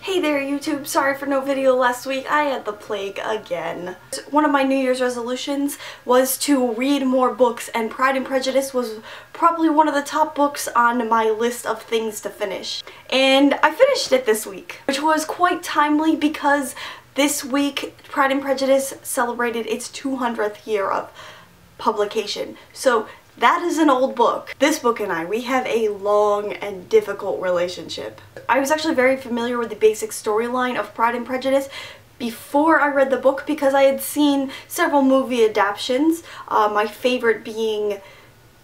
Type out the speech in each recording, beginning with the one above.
Hey there YouTube, sorry for no video last week. I had the plague again. One of my New Year's resolutions was to read more books, and Pride and Prejudice was probably one of the top books on my list of things to finish. And I finished it this week, which was quite timely because this week Pride and Prejudice celebrated its 200th year of publication. So that is an old book. This book and I, we have a long and difficult relationship. I was actually very familiar with the basic storyline of Pride and Prejudice before I read the book because I had seen several movie adaptations, my favorite being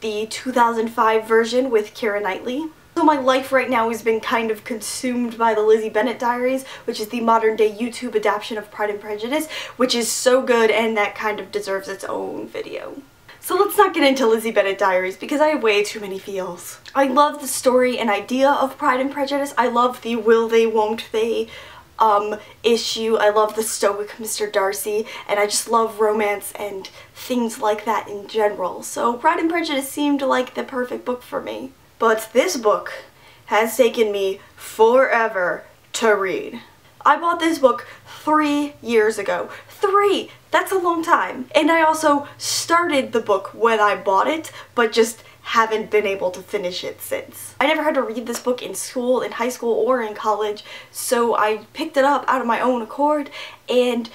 the 2005 version with Keira Knightley. So my life right now has been kind of consumed by the Lizzie Bennet Diaries, which is the modern day YouTube adaptation of Pride and Prejudice, which is so good and that kind of deserves its own video. So let's not get into Lizzie Bennet Diaries because I have way too many feels. I love the story and idea of Pride and Prejudice. I love the will they, won't they issue. I love the stoic Mr. Darcy, and I just love romance and things like that in general. So Pride and Prejudice seemed like the perfect book for me. But this book has taken me forever to read. I bought this book 3 years ago. 3! That's a long time. And I also started the book when I bought it, but just haven't been able to finish it since. I never had to read this book in school, in high school, or in college, so I picked it up out of my own accord and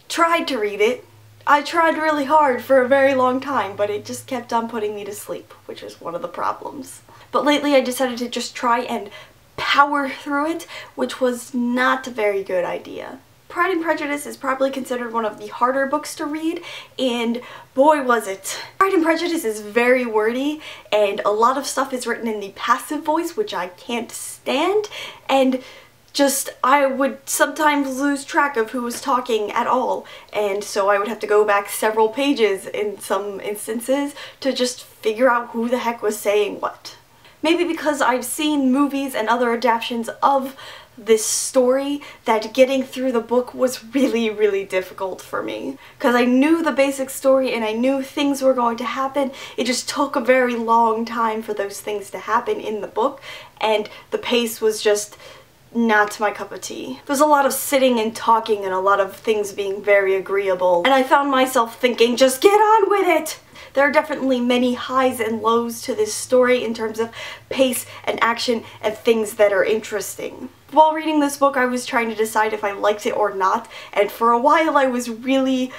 tried to read it. I tried really hard for a very long time, but it just kept on putting me to sleep, which is one of the problems. But lately I decided to just try and power through it, which was not a very good idea. Pride and Prejudice is probably considered one of the harder books to read, and boy was it. Pride and Prejudice is very wordy, and a lot of stuff is written in the passive voice, which I can't stand, and just I would sometimes lose track of who was talking at all, and so I would have to go back several pages in some instances to just figure out who the heck was saying what. Maybe because I've seen movies and other adaptations of this story that getting through the book was really difficult for me. Because I knew the basic story and I knew things were going to happen. It just took a very long time for those things to happen in the book, and the pace was just not my cup of tea. There's a lot of sitting and talking and a lot of things being very agreeable, and I found myself thinking, just get on with it! There are definitely many highs and lows to this story in terms of pace and action and things that are interesting. While reading this book, I was trying to decide if I liked it or not, and for a while I was really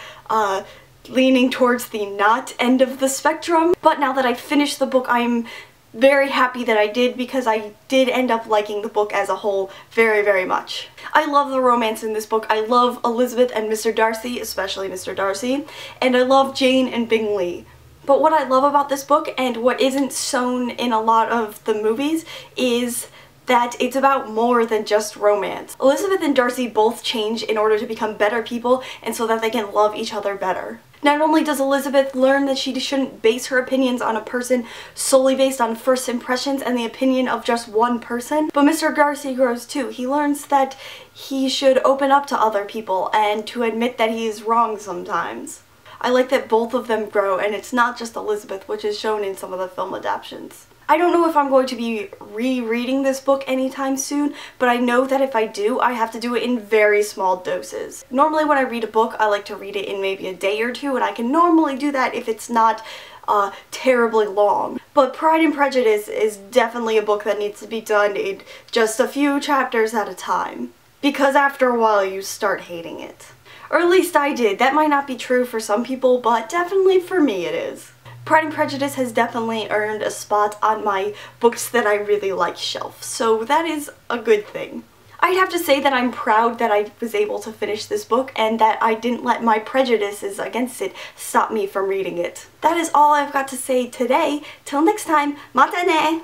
leaning towards the not end of the spectrum. But now that I finished the book, I'm very happy that I did, because I did end up liking the book as a whole very much. I love the romance in this book. I love Elizabeth and Mr. Darcy, especially Mr. Darcy, and I love Jane and Bingley. But what I love about this book, and what isn't shown in a lot of the movies, is that it's about more than just romance. Elizabeth and Darcy both change in order to become better people, and so that they can love each other better. Not only does Elizabeth learn that she shouldn't base her opinions on a person solely based on first impressions and the opinion of just one person, but Mr. Darcy grows too. He learns that he should open up to other people and to admit that he is wrong sometimes. I like that both of them grow, and it's not just Elizabeth, which is shown in some of the film adaptations. I don't know if I'm going to be rereading this book anytime soon, but I know that if I do, I have to do it in very small doses. Normally when I read a book, I like to read it in maybe a day or two, and I can normally do that if it's not terribly long. But Pride and Prejudice is definitely a book that needs to be done in just a few chapters at a time, because after a while you start hating it. Or at least I did. That might not be true for some people, but definitely for me it is. Pride and Prejudice has definitely earned a spot on my books that I really like shelf, so that is a good thing. I'd have to say that I'm proud that I was able to finish this book and that I didn't let my prejudices against it stop me from reading it. That is all I've got to say today. Till next time, mata ne!